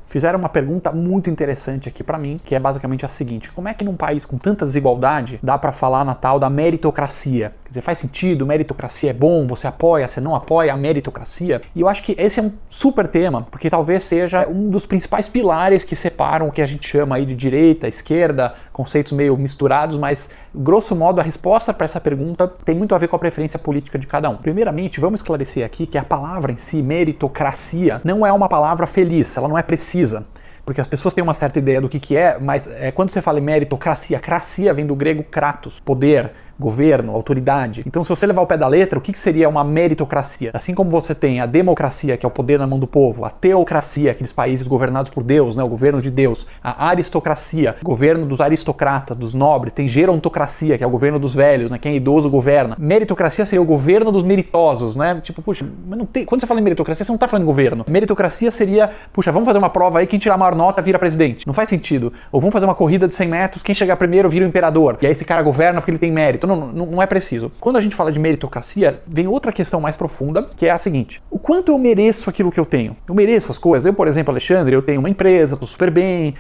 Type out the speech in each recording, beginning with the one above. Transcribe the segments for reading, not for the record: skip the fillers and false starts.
fizeram uma pergunta muito interessante aqui pra mim, que é basicamente a seguinte: como é que num país com tanta desigualdade dá pra falar na tal da meritocracia? Quer dizer, faz sentido, meritocracia é bom, você apoia, você não apoia a meritocracia? E eu acho que esse é um super tema, porque talvez seja um dos principais pilares que separam o que a gente chama aí de direita, esquerda, conceitos meio misturados, mas grosso modo a resposta para essa pergunta tem muito a ver com a preferência política de cada um. Primeiramente, vamos esclarecer aqui que a palavra em si, meritocracia, não é uma palavra feliz, ela não é precisa. Porque as pessoas têm uma certa ideia do que é, mas quando você fala em meritocracia, cracia vem do grego kratos, poder, governo, autoridade. Então, se você levar ao pé da letra, o que seria uma meritocracia? Assim como você tem a democracia, que é o poder na mão do povo, a teocracia, aqueles países governados por Deus, né, o governo de Deus, a aristocracia, governo dos aristocratas, dos nobres, tem gerontocracia, que é o governo dos velhos, né, quem é idoso governa. Meritocracia seria o governo dos meritosos, né? Tipo, puxa, mas não tem, quando você fala em meritocracia, você não está falando em governo. Meritocracia seria, puxa, vamos fazer uma prova aí, quem tirar a maior nota vira presidente. Não faz sentido. Ou vamos fazer uma corrida de 100 metros, quem chegar primeiro vira o imperador. E aí esse cara governa porque ele tem mérito. Não é preciso. Quando a gente fala de meritocracia, vem outra questão mais profunda, que é a seguinte: o quanto eu mereço aquilo que eu tenho? Eu mereço as coisas? Eu, por exemplo, Alexandre, eu tenho uma empresa, estou super bem,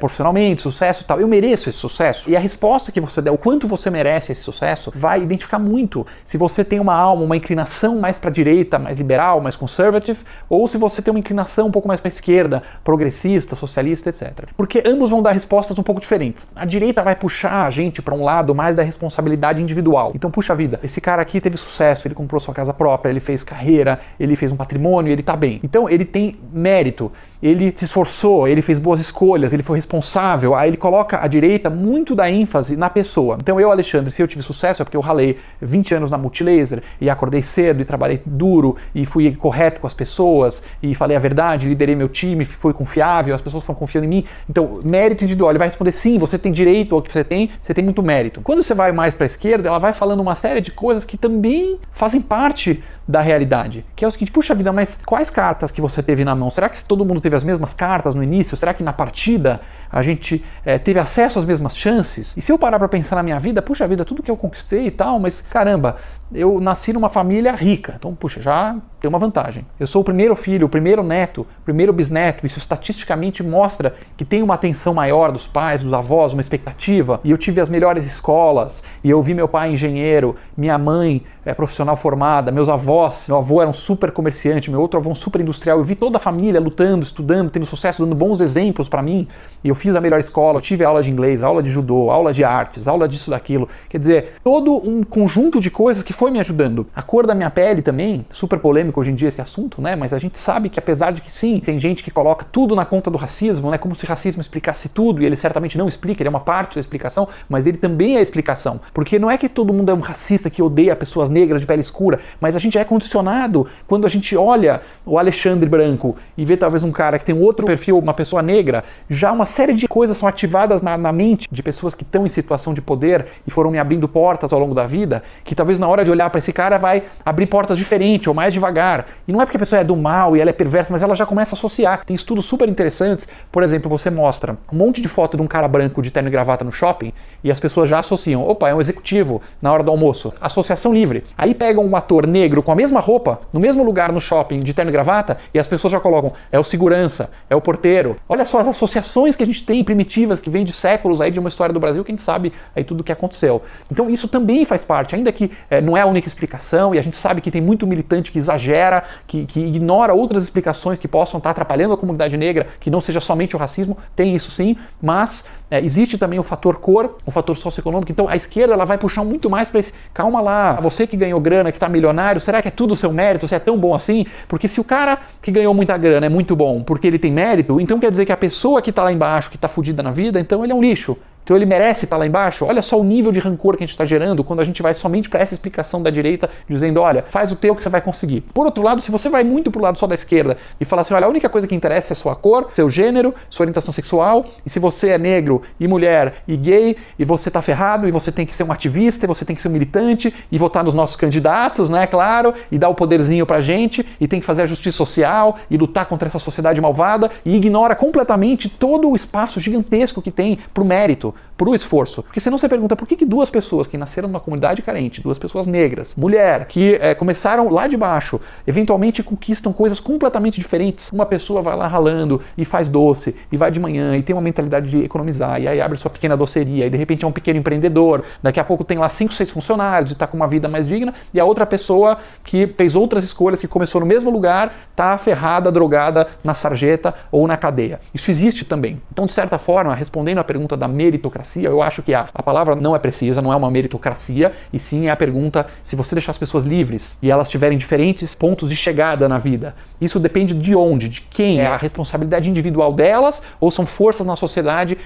profissionalmente, sucesso e tal. Eu mereço esse sucesso? E a resposta que você der, o quanto você merece esse sucesso, vai identificar muito se você tem uma alma, uma inclinação mais para a direita, mais liberal, mais conservative, ou se você tem uma inclinação um pouco mais para a esquerda, progressista, socialista, etc. Porque ambos vão dar respostas um pouco diferentes. A direita vai puxar a gente para um lado mais da responsabilidade individual. Então, puxa vida, esse cara aqui teve sucesso, ele comprou sua casa própria, ele fez carreira, ele fez um patrimônio, ele tá bem. Então, ele tem mérito, ele se esforçou, ele fez boas escolhas, ele foi responsável. Aí ele coloca a direita muito da ênfase na pessoa. Então, eu, Alexandre, se eu tive sucesso é porque eu ralei 20 anos na Multilaser e acordei cedo e trabalhei duro e fui correto com as pessoas e falei a verdade, liderei meu time, fui confiável, as pessoas foram confiando em mim. Então, mérito individual, ele vai responder sim, você tem direito ao que você tem muito mérito. Quando você vai mais para a esquerda, ela vai falando uma série de coisas que também fazem parte da realidade, que é o seguinte: puxa vida, mas quais cartas que você teve na mão? Será que todo mundo teve as mesmas cartas no início? Será que na partida a gente teve acesso às mesmas chances? E se eu parar para pensar na minha vida, puxa vida, tudo que eu conquistei e tal, mas caramba, eu nasci numa família rica, então puxa, já tem uma vantagem. Eu sou o primeiro filho, o primeiro neto, o primeiro bisneto, isso estatisticamente mostra que tem uma atenção maior dos pais, dos avós, uma expectativa, e eu tive as melhores escolas, e eu vi meu pai engenheiro, minha mãe profissional formada, meus avós, meu avô era um super comerciante, meu outro avô um super industrial, eu vi toda a família lutando, estudando, tendo sucesso, dando bons exemplos para mim, e eu fiz a melhor escola, eu tive aula de inglês, aula de judô, aula de artes, aula disso, daquilo, quer dizer, todo um conjunto de coisas que foi me ajudando. A cor da minha pele também, super polêmico hoje em dia esse assunto, né, mas a gente sabe que apesar de que sim, tem gente que coloca tudo na conta do racismo, né, como se racismo explicasse tudo, e ele certamente não explica, ele é uma parte da explicação, mas ele também é a explicação, porque não é que todo mundo é um racista que odeia pessoas negras de pele escura, mas a gente é condicionado quando a gente olha o Alexandre branco e vê talvez um cara que tem um outro perfil, uma pessoa negra, já uma série de coisas são ativadas na mente de pessoas que estão em situação de poder e foram me abrindo portas ao longo da vida, que talvez na hora de olhar para esse cara vai abrir portas diferentes ou mais devagar. E não é porque a pessoa é do mal e ela é perversa, mas ela já começa a associar. Tem estudos super interessantes, por exemplo, você mostra um monte de foto de um cara branco de terno e gravata no shopping e as pessoas já associam, opa, é um executivo na hora do almoço. Associação livre. Aí pegam um ator negro com a mesma roupa, no mesmo lugar no shopping, de terno e gravata, e as pessoas já colocam, é o segurança, é o porteiro. Olha só as associações que a gente tem, primitivas, que vêm de séculos aí de uma história do Brasil, que a gente sabe aí tudo o que aconteceu. Então isso também faz parte, ainda que não é a única explicação, e a gente sabe que tem muito militante que exagera, que ignora outras explicações que possam estar atrapalhando a comunidade negra, que não seja somente o racismo, tem isso sim, mas existe também o fator cor, o fator socioeconômico. Então a esquerda ela vai puxar muito mais para esse, calma lá, você que ganhou grana, que está milionário, será que é tudo seu mérito? Você é tão bom assim? Porque se o cara que ganhou muita grana é muito bom porque ele tem mérito, então quer dizer que a pessoa que está lá embaixo, que está fudida na vida, então ele é um lixo. Então ele merece estar lá embaixo? Olha só o nível de rancor que a gente está gerando quando a gente vai somente para essa explicação da direita, dizendo, olha, faz o teu que você vai conseguir. Por outro lado, se você vai muito pro lado só da esquerda e falar assim, olha, a única coisa que interessa é sua cor, seu gênero, sua orientação sexual, e se você é negro e mulher e gay, e você tá ferrado, e você tem que ser um ativista, e você tem que ser um militante, e votar nos nossos candidatos, né, claro, e dar o poderzinho pra gente, e tem que fazer a justiça social, e lutar contra essa sociedade malvada, e ignora completamente todo o espaço gigantesco que tem pro mérito, pro esforço. Porque senão você pergunta por que duas pessoas que nasceram numa comunidade carente, duas pessoas negras, mulher, que começaram lá de baixo, eventualmente conquistam coisas completamente diferentes. Uma pessoa vai lá ralando e faz doce, e vai de manhã, e tem uma mentalidade de economizar, e aí abre sua pequena doceria, e de repente é um pequeno empreendedor, daqui a pouco tem lá 5, 6 funcionários e está com uma vida mais digna, e a outra pessoa que fez outras escolhas, que começou no mesmo lugar, está ferrada, drogada na sarjeta ou na cadeia. Isso existe também. Então, de certa forma, respondendo à pergunta da meritocracia, eu acho que a palavra não é precisa, não é uma meritocracia, e sim é a pergunta se você deixar as pessoas livres e elas tiverem diferentes pontos de chegada na vida. Isso depende de onde, de quem, é a responsabilidade individual delas ou são forças na sociedade,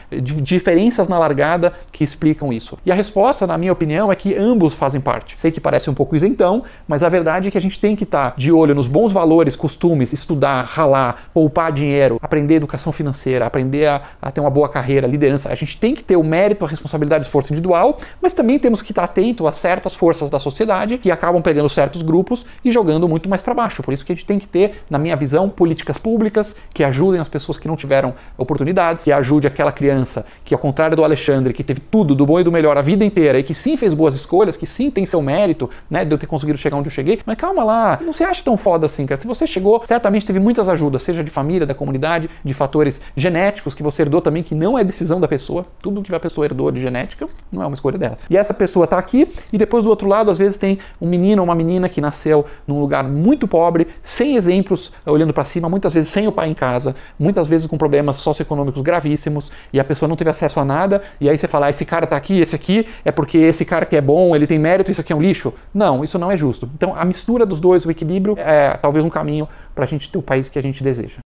diferenças na largada que explicam isso. E a resposta, na minha opinião, é que ambos fazem parte. Sei que parece um pouco isentão, mas a verdade é que a gente tem que estar de olho nos bons valores, costumes, estudar, ralar, poupar dinheiro, aprender educação financeira, aprender a ter uma boa carreira, liderança. A gente tem que ter o mérito, a responsabilidade e esforço individual, mas também temos que estar atento a certas forças da sociedade que acabam pegando certos grupos e jogando muito mais para baixo. Por isso que a gente tem que ter, na minha visão, políticas públicas que ajudem as pessoas que não tiveram oportunidades, que ajude aquela criança que, ao contrário do Alexandre, que teve tudo do bom e do melhor a vida inteira e que sim fez boas escolhas, que sim tem seu mérito, né, de eu ter conseguido chegar onde eu cheguei, mas calma lá, não se acha tão foda assim, cara. Se você chegou, certamente teve muitas ajudas, seja de família, da comunidade, de fatores genéticos que você herdou também, que não é decisão da pessoa. Tudo que a pessoa herdou de genética não é uma escolha dela. E essa pessoa tá aqui e depois do outro lado, às vezes tem um menino ou uma menina que nasceu num lugar muito pobre, sem exemplos, olhando para cima, muitas vezes sem o pai em casa, muitas vezes com problemas socioeconômicos gravíssimos, e a pessoa não teve acesso a nada, e aí você fala, esse cara tá aqui, esse aqui é porque esse cara que é bom, ele tem mérito, isso aqui é um lixo. Não, isso não é justo. Então a mistura dos dois, o equilíbrio, é talvez um caminho para a gente ter o país que a gente deseja.